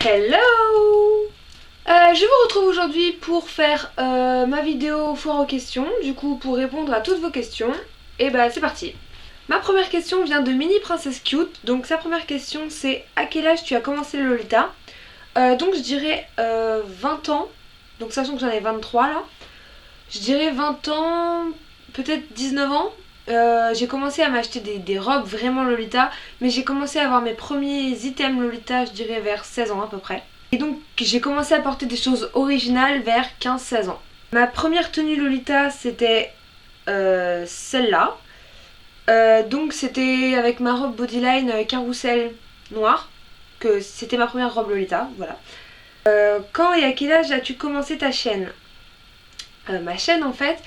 Hello. Je vous retrouve aujourd'hui pour faire ma vidéo foire aux questions. Du coup, pour répondre à toutes vos questions, et bah c'est parti. Ma première question vient de Mini Princess Cute. Donc sa première question c'est: à quel âge tu as commencé le Lolita? Donc je dirais 20 ans. Donc sachant que j'en ai 23 là. Je dirais 20 ans, peut-être 19 ans. J'ai commencé à m'acheter des robes vraiment Lolita, mais j'ai commencé à avoir mes premiers items Lolita, je dirais vers 16 ans à peu près. Et donc j'ai commencé à porter des choses originales vers 15-16 ans. Ma première tenue Lolita c'était celle-là. Donc c'était avec ma robe bodyline carrousel noire, que c'était ma première robe Lolita, voilà. Quand et à quel âge as-tu commencé ta chaîne? Ma chaîne en fait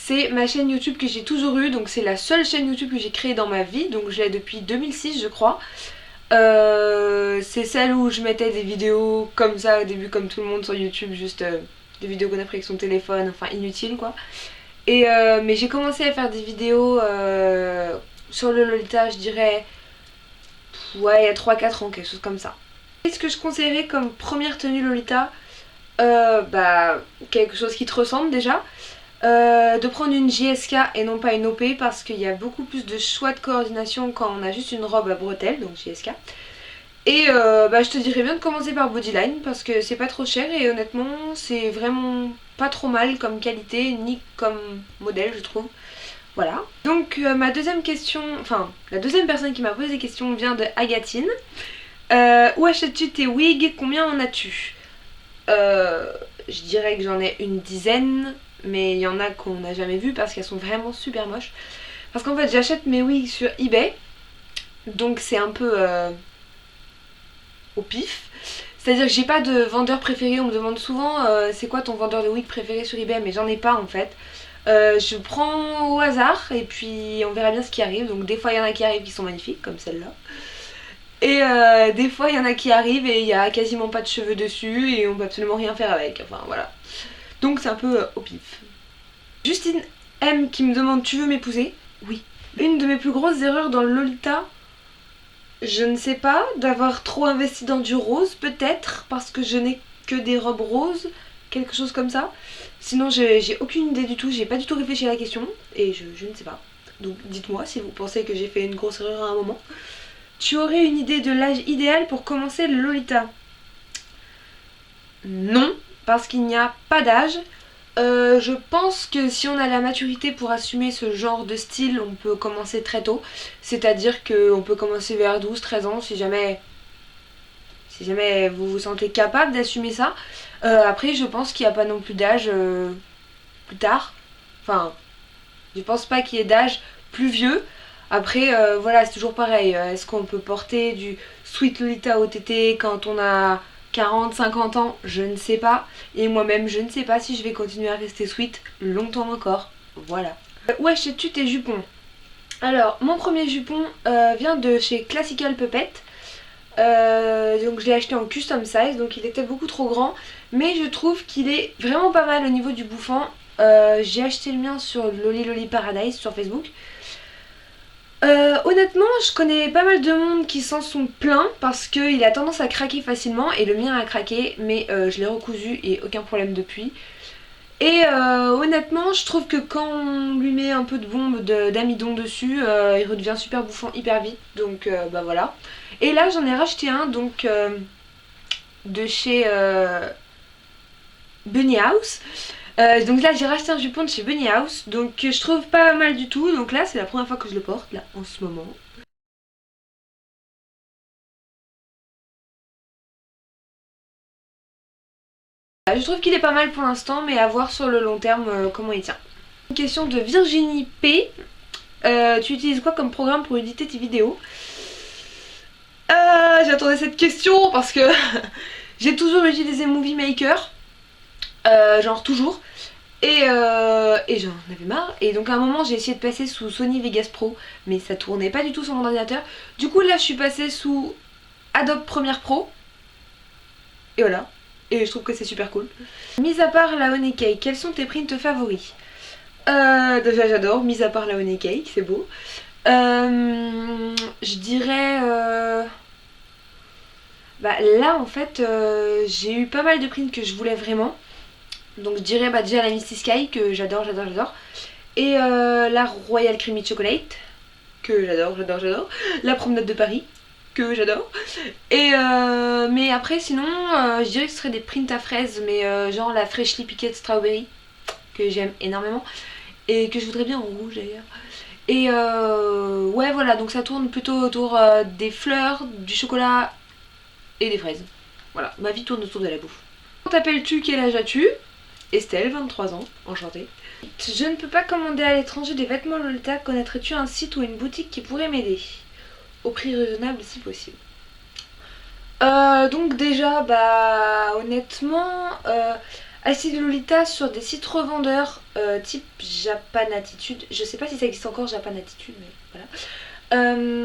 c'est ma chaîne YouTube que j'ai toujours eue, donc c'est la seule chaîne YouTube que j'ai créée dans ma vie, donc je l'ai depuis 2006 je crois. C'est celle où je mettais des vidéos comme ça au début comme tout le monde sur YouTube, juste des vidéos qu'on a pris avec son téléphone, enfin inutiles quoi. Mais j'ai commencé à faire des vidéos sur le Lolita, je dirais, ouais, il y a 3-4 ans, quelque chose comme ça. Qu'est-ce que je conseillerais comme première tenue Lolita? Bah, quelque chose qui te ressemble déjà. De prendre une JSK et non pas une OP parce qu'il y a beaucoup plus de choix de coordination quand on a juste une robe à bretelles, donc JSK. Et bah, je te dirais bien de commencer par Bodyline parce que c'est pas trop cher et honnêtement c'est vraiment pas trop mal comme qualité ni comme modèle je trouve. Voilà. Donc ma deuxième question, enfin la deuxième personne qui m'a posé des questions vient de Agatine. Où achètes-tu tes wigs? Combien en as-tu? Je dirais que j'en ai une dizaine, mais il y en a qu'on n'a jamais vu parce qu'elles sont vraiment super moches. Parce qu'en fait j'achète mes wigs sur eBay, donc c'est un peu au pif. C'est-à-dire que j'ai pas de vendeur préféré, on me demande souvent c'est quoi ton vendeur de wig préféré sur eBay, mais j'en ai pas en fait. Je prends au hasard et puis on verra bien ce qui arrive. Donc des fois il y en a qui arrivent qui sont magnifiques comme celle-là. Et des fois il y en a qui arrivent et il y a quasiment pas de cheveux dessus et on peut absolument rien faire avec. Enfin voilà. Donc c'est un peu au pif. Justine M qui me demande: tu veux m'épouser? Oui. Une de mes plus grosses erreurs dans le Lolita, je ne sais pas, d'avoir trop investi dans du rose peut-être, parce que je n'ai que des robes roses, quelque chose comme ça. Sinon j'ai aucune idée du tout, j'ai pas du tout réfléchi à la question et je ne sais pas. Donc dites-moi si vous pensez que j'ai fait une grosse erreur à un moment. Tu aurais une idée de l'âge idéal pour commencer le Lolita? Non, parce qu'il n'y a pas d'âge. Je pense que si on a la maturité pour assumer ce genre de style, on peut commencer très tôt. C'est-à-dire qu'on peut commencer vers 12-13 ans si jamais vous vous sentez capable d'assumer ça. Après, je pense qu'il n'y a pas non plus d'âge plus tard. Enfin, je pense pas qu'il y ait d'âge plus vieux. Après, voilà, c'est toujours pareil. Est-ce qu'on peut porter du Sweet Lolita OTT quand on a 40-50 ans? Je ne sais pas. Et moi-même, je ne sais pas si je vais continuer à rester sweet longtemps encore. Voilà. Où achètes-tu tes jupons? Alors, mon premier jupon vient de chez Classical Puppet. Donc je l'ai acheté en custom size, donc il était beaucoup trop grand. Mais je trouve qu'il est vraiment pas mal au niveau du bouffant. J'ai acheté le mien sur Loli Loli Paradise sur Facebook. Honnêtement, je connais pas mal de monde qui s'en sont plaints parce qu'il a tendance à craquer facilement et le mien a craqué, mais je l'ai recousu et aucun problème depuis. Et honnêtement, je trouve que quand on lui met un peu de bombe d'amidon dessus, il redevient super bouffant hyper vite, donc bah voilà. Et là j'en ai racheté un donc de chez Bunny House. Donc là j'ai racheté un jupon de chez Bunny House, donc je trouve pas mal du tout. Donc là c'est la première fois que je le porte, là en ce moment. Je trouve qu'il est pas mal pour l'instant, mais à voir sur le long terme comment il tient. Une question de Virginie P. Tu utilises quoi comme programme pour éditer tes vidéos? J'attendais cette question parce que j'ai toujours utilisé Movie Maker, genre toujours. Et j'en avais marre. Et donc à un moment j'ai essayé de passer sous Sony Vegas Pro, mais ça tournait pas du tout sur mon ordinateur. Du coup là je suis passée sous Adobe Premiere Pro. Et voilà. Et je trouve que c'est super cool. Mis à part la honey cake, quels sont tes prints favoris? Déjà j'adore, mis à part la honey cake, c'est beau. Je dirais Bah là en fait j'ai eu pas mal de prints que je voulais vraiment. Donc je dirais bah déjà la Misty Sky que j'adore. Et la Royal Creamy Chocolate que j'adore. La Promenade de Paris que j'adore. Et mais après sinon je dirais que ce serait des prints à fraises, mais genre la Freshly Picked Strawberry que j'aime énormément et que je voudrais bien en rouge d'ailleurs. Et ouais voilà, donc ça tourne plutôt autour des fleurs, du chocolat et des fraises. Voilà, ma vie tourne autour de la bouffe. Comment t'appelles-tu, quel âge as-tu? Estelle, 23 ans, enchantée. Je ne peux pas commander à l'étranger des vêtements Lolita, connaîtrais-tu un site ou une boutique qui pourrait m'aider? Au prix raisonnable si possible. Donc déjà, bah honnêtement, acheter de Lolita sur des sites revendeurs type Japan Attitude. Je sais pas si ça existe encore Japan Attitude, mais voilà.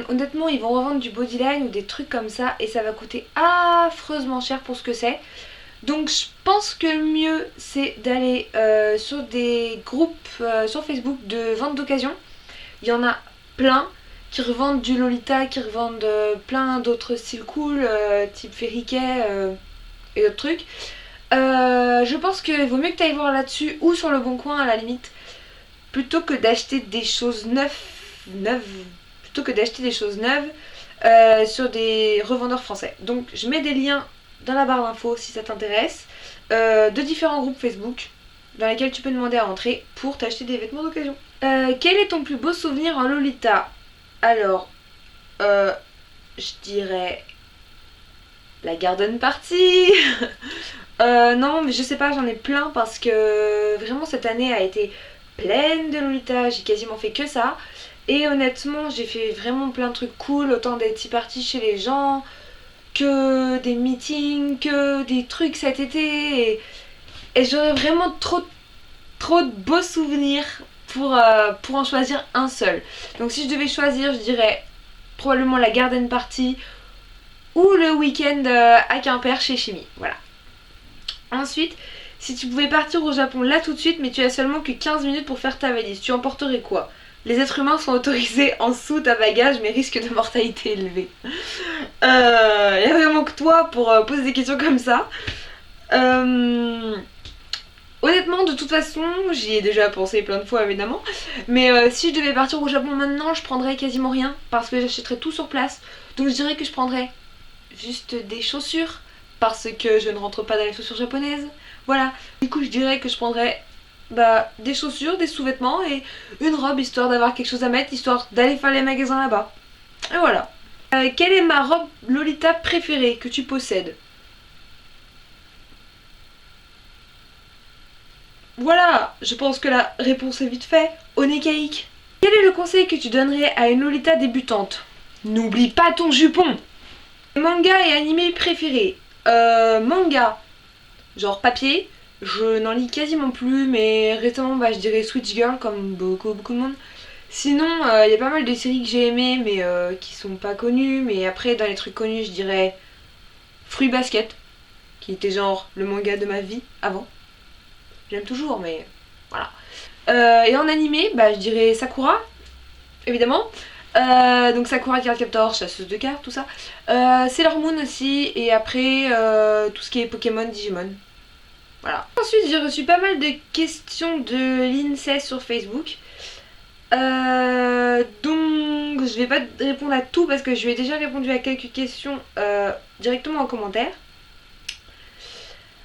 Honnêtement, ils vont revendre du bodyline ou des trucs comme ça et ça va coûter affreusement cher pour ce que c'est. Donc je pense que le mieux c'est d'aller sur des groupes sur Facebook de vente d'occasion. Il y en a plein qui revendent du Lolita, qui revendent plein d'autres styles cool, type Fairy Kay et d'autres trucs. Je pense qu'il vaut mieux que tu ailles voir là-dessus ou sur le Bon Coin à la limite, plutôt que d'acheter des choses neuves sur des revendeurs français. Donc je mets des liens dans la barre d'infos si ça t'intéresse, de différents groupes Facebook dans lesquels tu peux demander à entrer pour t'acheter des vêtements d'occasion. Quel est ton plus beau souvenir en Lolita? Alors, je dirais la garden party. Non mais je sais pas, j'en ai plein parce que vraiment cette année a été pleine de Lolita, j'ai quasiment fait que ça. Et honnêtement j'ai fait vraiment plein de trucs cool, autant des tea parties chez les gens, que des meetings, que des trucs cet été. Et j'aurais vraiment trop de beaux souvenirs pour en choisir un seul. Donc si je devais choisir, je dirais probablement la garden party ou le week-end à Quimper chez Chimie. Voilà. Ensuite, si tu pouvais partir au Japon là tout de suite, mais tu as seulement que 15 minutes pour faire ta valise, tu emporterais quoi? Les êtres humains sont autorisés en soute à bagages, mais risque de mortalité élevé. Il n'y a vraiment que toi pour poser des questions comme ça. Honnêtement, de toute façon, j'y ai déjà pensé plein de fois évidemment, mais si je devais partir au Japon maintenant, je prendrais quasiment rien parce que j'achèterais tout sur place. Donc je dirais que je prendrais juste des chaussures parce que je ne rentre pas dans les chaussures japonaises. Voilà, du coup je dirais que je prendrais des chaussures, des sous-vêtements et une robe histoire d'avoir quelque chose à mettre, histoire d'aller faire les magasins là-bas. Et voilà. Quelle est ma robe Lolita préférée que tu possèdes? Voilà, je pense que la réponse est vite faite. Onekaïk. Quel est le conseil que tu donnerais à une Lolita débutante? N'oublie pas ton jupon. Manga et animé préférés. Manga, genre papier. Je n'en lis quasiment plus, mais récemment je dirais Switch Girl comme beaucoup de monde. Sinon, il y a pas mal de séries que j'ai aimées, mais qui sont pas connues. Mais après, dans les trucs connus, je dirais Fruit Basket, qui était genre le manga de ma vie avant. J'aime toujours, mais voilà. Et en animé, je dirais Sakura, évidemment. Donc Sakura Card Captor, chasseuse de cartes, tout ça. Sailor Moon aussi, et après tout ce qui est Pokémon, Digimon. Voilà. Ensuite, j'ai reçu pas mal de questions de l'INSEE sur Facebook. Donc je vais pas répondre à tout parce que je lui ai déjà répondu à quelques questions directement en commentaire.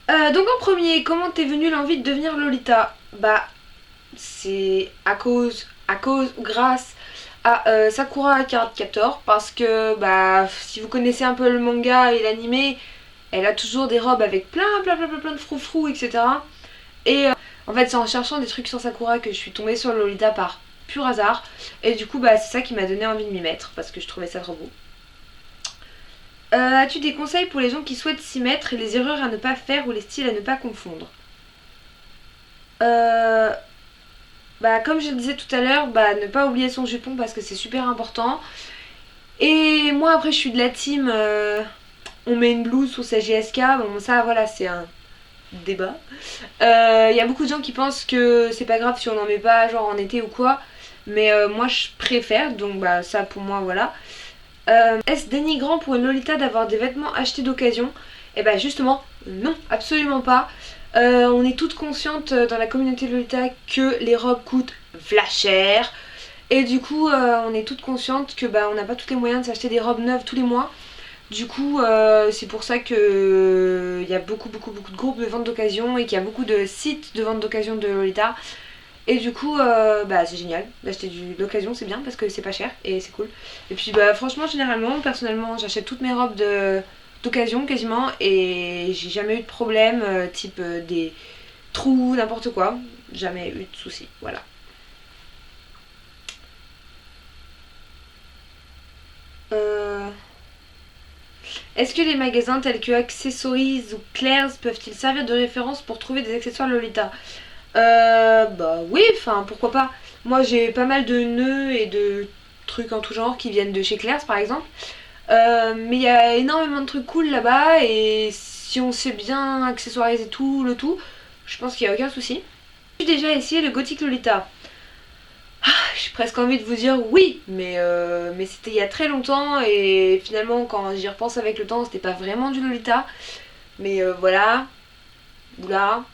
Donc en premier, comment t'es venue l'envie de devenir Lolita? C'est à cause ou grâce à Sakura Card Captor parce que si vous connaissez un peu le manga et l'anime, elle a toujours des robes avec plein de froufrous, etc. Et en fait c'est en cherchant des trucs sur Sakura que je suis tombée sur Lolita par pur hasard. Et du coup c'est ça qui m'a donné envie de m'y mettre parce que je trouvais ça trop beau. As-tu des conseils pour les gens qui souhaitent s'y mettre et les erreurs à ne pas faire ou les styles à ne pas confondre? Comme je le disais tout à l'heure, ne pas oublier son jupon parce que c'est super important. Et moi après je suis de la team on met une blouse sous sa GSK, bon ça voilà c'est un débat. Il y a beaucoup de gens qui pensent que c'est pas grave si on n'en met pas genre en été ou quoi. Mais moi je préfère, donc ça pour moi voilà. Est-ce dénigrant pour une Lolita d'avoir des vêtements achetés d'occasion? Et bah justement, non, absolument pas. On est toutes conscientes dans la communauté Lolita que les robes coûtent v'la cher. Et du coup, on est toutes conscientes que on n'a pas tous les moyens de s'acheter des robes neuves tous les mois. Du coup, c'est pour ça que il y a beaucoup de groupes de vente d'occasion et qu'il y a beaucoup de sites de vente d'occasion de Lolita. Et du coup, c'est génial d'acheter de l'occasion, c'est bien parce que c'est pas cher et c'est cool. Et puis franchement, généralement, personnellement, j'achète toutes mes robes d'occasion quasiment et j'ai jamais eu de problème, type des trous, n'importe quoi. Jamais eu de soucis, voilà. Est-ce que les magasins tels que Accessories ou Claire's peuvent-ils servir de référence pour trouver des accessoires Lolita? Oui, enfin pourquoi pas. Moi j'ai pas mal de nœuds et de trucs en tout genre qui viennent de chez Claire's par exemple. Mais il y a énormément de trucs cool là-bas et si on sait bien accessoiriser tout le tout, je pense qu'il n'y a aucun souci. J'ai déjà essayé le Gothic Lolita. J'ai presque envie de vous dire oui, mais c'était il y a très longtemps et finalement quand j'y repense avec le temps c'était pas vraiment du Lolita. Mais voilà, oula,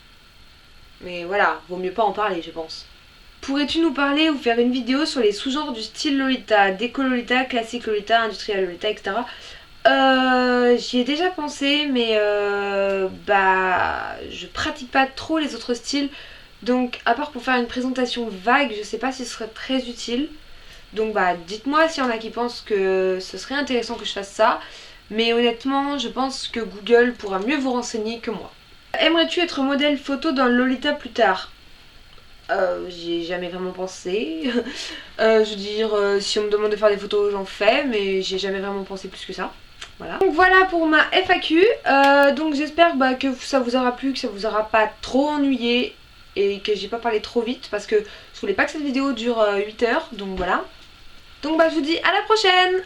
mais voilà, vaut mieux pas en parler je pense. Pourrais-tu nous parler ou faire une vidéo sur les sous-genres du style Lolita, déco Lolita, classique Lolita, industriel Lolita, etc. J'y ai déjà pensé mais je pratique pas trop les autres styles. Donc à part pour faire une présentation vague, je sais pas si ce serait très utile. Donc dites-moi s'il y en a qui pensent que ce serait intéressant que je fasse ça. Mais honnêtement, je pense que Google pourra mieux vous renseigner que moi. Aimerais-tu être modèle photo dans le Lolita plus tard? J'y ai jamais vraiment pensé. Je veux dire, si on me demande de faire des photos, j'en fais, mais j'ai jamais vraiment pensé plus que ça. Voilà. Donc voilà pour ma FAQ. Donc j'espère que ça vous aura plu, que ça vous aura pas trop ennuyé et que j'ai pas parlé trop vite parce que je voulais pas que cette vidéo dure 8 heures. Donc voilà. Donc je vous dis à la prochaine!